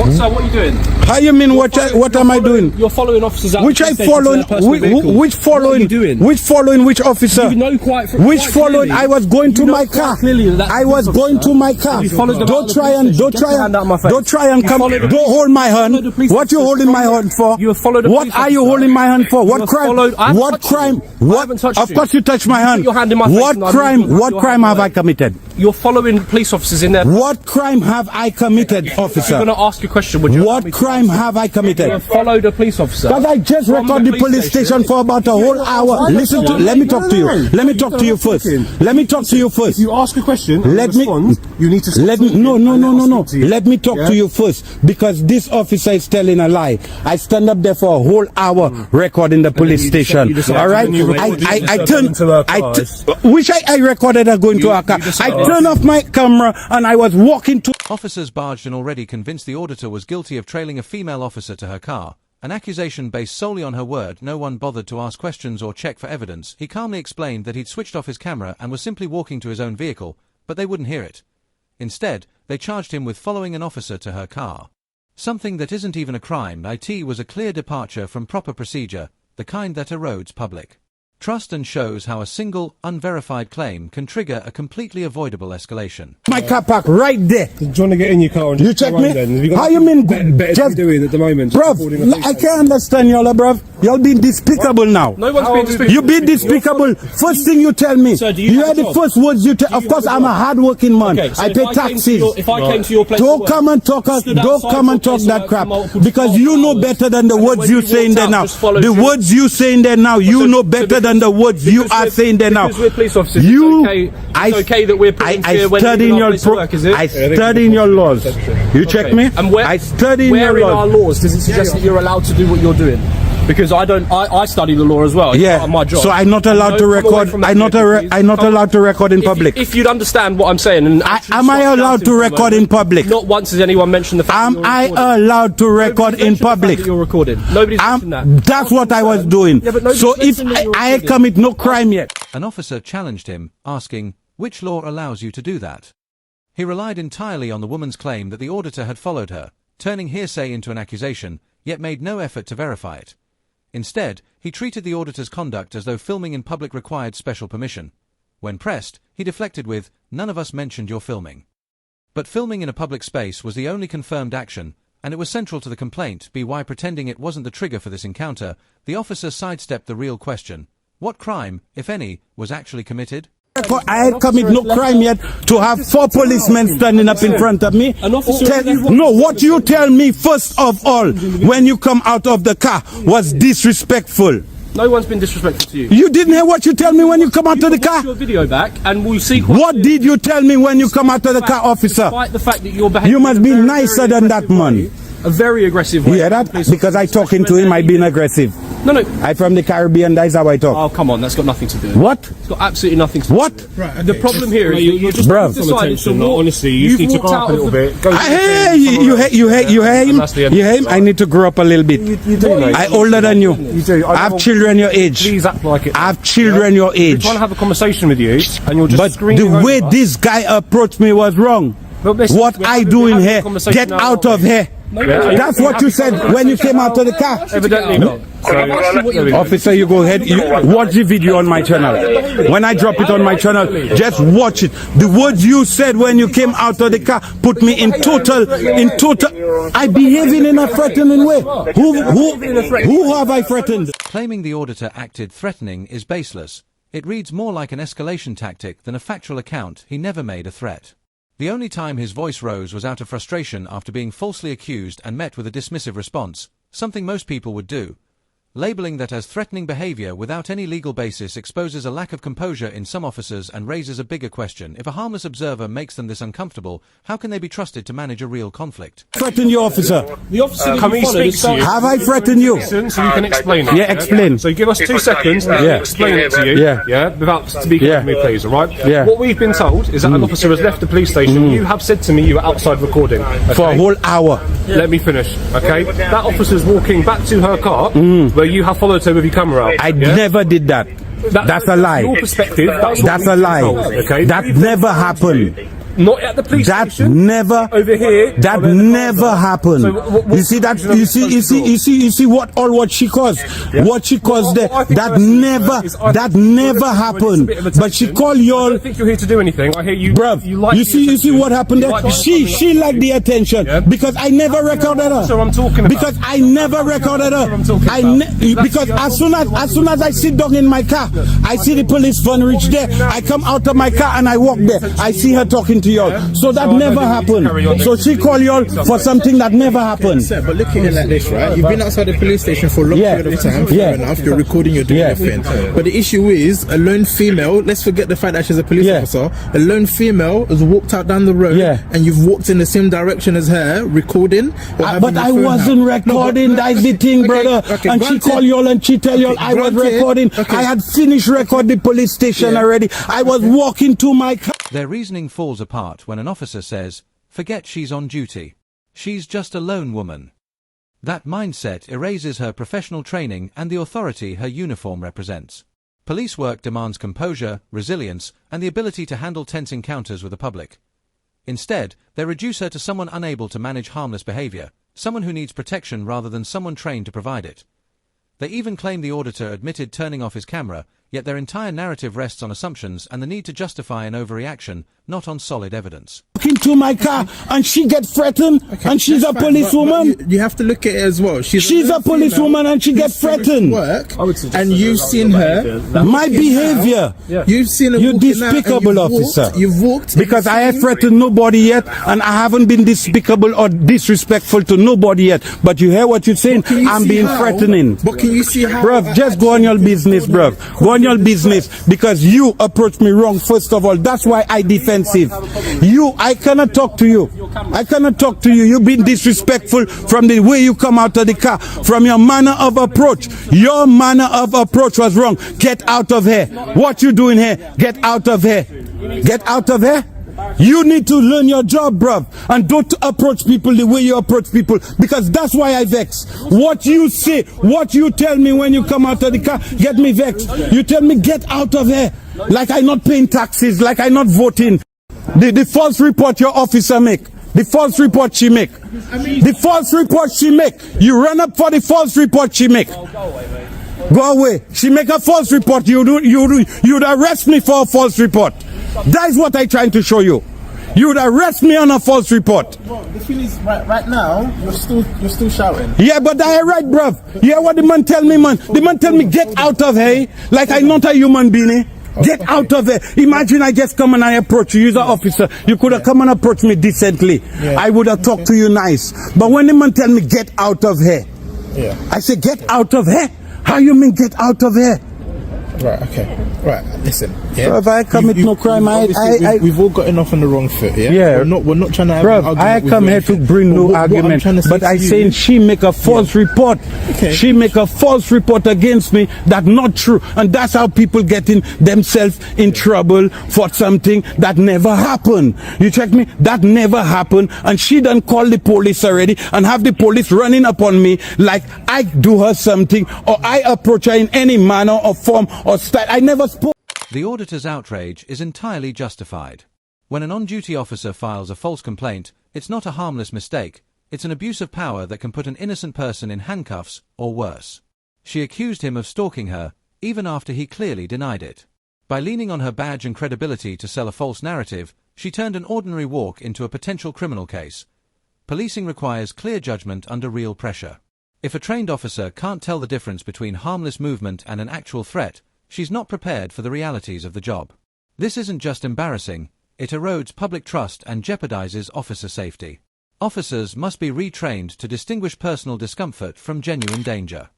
What are you doing? How you mean? What am I doing? You're following officers out. Which I following? Which following? Which following? Which officer? You know quite following? I was going to my car. I was going to my car. Don't try and come. Don't hold my hand. What you holding my hand for? What are you holding my hand for? What crime? What crime? What? Of course you touched my hand. What crime? What crime have I committed? You're following police officers in there. What crime have I committed, officer? I'm going to ask you a question. Would you? What crime have I committed? You followed a police officer. Because I just recorded the police station for about a whole hour. Listen to. Let me talk to you. Let me talk to you first. Let me talk to you first. If you ask a question, let me. You need to. Let me. No. Let me talk to you first, because this officer is telling a lie. I stand up there for a whole hour recording the police station. All right. I turned. Which I recorded her going to her car. I turned off my camera and I was walking to. Officers barged in already convinced the auditor was guilty of trailing a female officer to her car. An accusation based solely on her word. No one bothered to ask questions or check for evidence. He calmly explained that he'd switched off his camera and was simply walking to his own vehicle, but they wouldn't hear it. Instead, they charged him with following an officer to her car. Something that isn't even a crime. It was a clear departure from proper procedure, the kind that erodes public trust and shows how a single, unverified claim can trigger a completely avoidable escalation. My car park right there. Do you want to get in your car and just you check me? Then? How you mean? Just doing at the moment. Bruv, I can't understand y'all, bruv. Y'all being despicable now. No one's being despicable. You be despicable. First thing you tell me. Sir, you are the first words you tell. Of course, I'm a hard-working man. Okay, so I pay taxes. If I came to your place, don't come and talk. Don't come and talk that crap, because you know better than the words you saying there now. The words you saying there now, you know better than the words you are saying there now. Because we're police officers, it's okay that we're putting here when study in your work, is it? I study in your laws. You check me? And where, I study in your laws. Where in our laws does it suggest that you're allowed to do what you're doing? Because I don't. I study the law as well. It's part of my job. So I'm not allowed to record. I'm not allowed to record in public. If you'd understand what I'm saying, and am I allowed to record in public? Not once has anyone mentioned the fact. Am I allowed to record in public? You're recording. Nobody's mentioned that. That's what I was doing. So if I commit no crime yet. An officer challenged him, asking, "Which law allows you to do that?" He relied entirely on the woman's claim that the auditor had followed her, turning hearsay into an accusation, yet made no effort to verify it. Instead, he treated the auditor's conduct as though filming in public required special permission. When pressed, he deflected with, "None of us mentioned your filming." But filming in a public space was the only confirmed action, and it was central to the complaint. Why pretending it wasn't the trigger for this encounter, the officer sidestepped the real question. What crime, if any, was actually committed? I had committed no crime yet to have 4 policemen standing up in front of me. What you tell me first of all when you come out of the car was disrespectful. No one's been disrespectful to you. You didn't hear what you tell me when you come out of the car? Your video back and we'll see. What did you tell me when you come out of the car, officer? Despite the fact that you're behaving, you must be nicer than that, man. A very aggressive way. Yeah, that because I talking to him, I being aggressive. No. I from the Caribbean, that's how I talk. Oh, come on, that's got nothing to do with it. What? It's got absolutely nothing to do what? with it. Right, the problem here is you're just decided to walk. Honestly, you need to grow up a little bit. Hey, you hear him? You hear him? I need to grow up a little bit. You do, mate. I'm older than you. You do. I have children your age. Please act like it. I have children your age. I'm trying to have a conversation with you, and you're just screaming. But the way this guy approached me was wrong. What I do in here, get out of here. That's what you said when you came out of the car. Evidently not. Officer, you go ahead. Watch the video on my channel. When I drop it on my channel, just watch it. The words you said when you came out of the car put me in total. I behaving in a threatening way. Who have I threatened? Claiming the auditor acted threatening is baseless. It reads more like an escalation tactic than a factual account. He never made a threat. The only time his voice rose was out of frustration after being falsely accused and met with a dismissive response, something most people would do. Labeling that as threatening behavior without any legal basis exposes a lack of composure in some officers and raises a bigger question. If a harmless observer makes them this uncomfortable, how can they be trusted to manage a real conflict? Threaten you, officer. The officer can we speak to you? Have I threatened you? So you can explain it. Yeah, explain. So give us 2 seconds and explain it to you. Yeah. Without speaking to me, please, alright? Yeah. What we've been told is that an officer has left the police station. You have said to me you were outside recording. Okay? For a whole hour. Let me finish, okay? That officer's walking back to her car where you have followed her with your camera out. I never did that. That's a lie. Your perspective. That's a lie. Okay. That never happened. Not at the police That station. never, Over here. that never happened. So what you see that? You see what she caused. Yeah. What she caused there. What I think That is never happened. But she called you I all. don't think you're here to do anything. I hear you. Bruv, you see what happened there? She liked the attention, Yeah. because I never recorded her. So I'm talking about. Because I never recorded her. Because as soon as I sit down in my car, I see the police van reach there. I come out of my car and I walk there. I see her talking to y'all. So that never happened. So she called y'all for something that never happened. Sir, but look at it like this, right? You've been outside the police station for a long period of time. Fair enough. You're recording. You're doing everything. But the issue is, a lone female. Let's forget the fact that she's a police officer. A lone female has walked out down the road, and you've walked in the same direction as her, recording. But I wasn't recording. That's the thing, brother. And she called y'all and she tell y'all I was recording. I had finished recording the police station already. I was walking to my car. Their reasoning falls apart when an officer says, "Forget she's on duty. She's just a lone woman." That mindset erases her professional training and the authority her uniform represents. Police work demands composure, resilience, and the ability to handle tense encounters with the public. Instead, they reduce her to someone unable to manage harmless behavior, someone who needs protection rather than someone trained to provide it. They even claim the auditor admitted turning off his camera, yet their entire narrative rests on assumptions and the need to justify an overreaction, not on solid evidence. Into my car and she get threatened, and she's a policewoman. But you have to look at it as well. She's a policewoman and she gets threatened. And you've seen her. My behavior. You've seen her. You despicable officer. You've walked. Because I have threatened nobody yet, and I haven't been despicable or disrespectful to nobody yet. But you hear what you're saying? I'm being threatening. But can you see how? Bruv, just go on your business, bruv. Go on your business, because you approached me wrong, first of all. That's why I defensive. I cannot talk to you. I cannot talk to you. You've been disrespectful from the way you come out of the car, from your manner of approach. Your manner of approach was wrong. Get out of here. What you doing here? Get out of here. Get out of here. You need to learn your job, bruv, and don't approach people the way you approach people, because that's why I vex. What you say, what you tell me when you come out of the car, get me vexed. You tell me get out of here, like I'm not paying taxes, like I'm not voting. The false report your officer make, the false report she make, the false report she make, you run up for the false report she make. Go away. She make a false report, you'd arrest me for a false report. That is what I'm trying to show you. You would arrest me on a false report. Well, the thing is, right now, you're still shouting. Yeah, but I right, bruv. Yeah, what the man tell me, man? The man tell me get out of here, like I'm not a human being. Get out of here. Imagine I just come and I approach you. You're an officer. You could have come and approached me decently. I would have talked to you nice. But when the man tell me get out of here, I say get out of here. How you mean get out of here? Right, okay. Right, listen. So if I commit no crime, we've all gotten off on the wrong foot, yeah? We're not trying to have an argument. I come here to bring no argument. But I saying she make a false report. She make a false report against me that's not true. And that's how people getting themselves in trouble for something that never happened. You check me? That never happened. And she done call the police already and have the police running upon me like I do her something or I approach her in any manner or form or style. I never spoke. The auditor's outrage is entirely justified. When an on-duty officer files a false complaint, it's not a harmless mistake, it's an abuse of power that can put an innocent person in handcuffs or worse. She accused him of stalking her, even after he clearly denied it. By leaning on her badge and credibility to sell a false narrative, she turned an ordinary walk into a potential criminal case. Policing requires clear judgment under real pressure. If a trained officer can't tell the difference between harmless movement and an actual threat, she's not prepared for the realities of the job. This isn't just embarrassing, it erodes public trust and jeopardizes officer safety. Officers must be retrained to distinguish personal discomfort from genuine danger.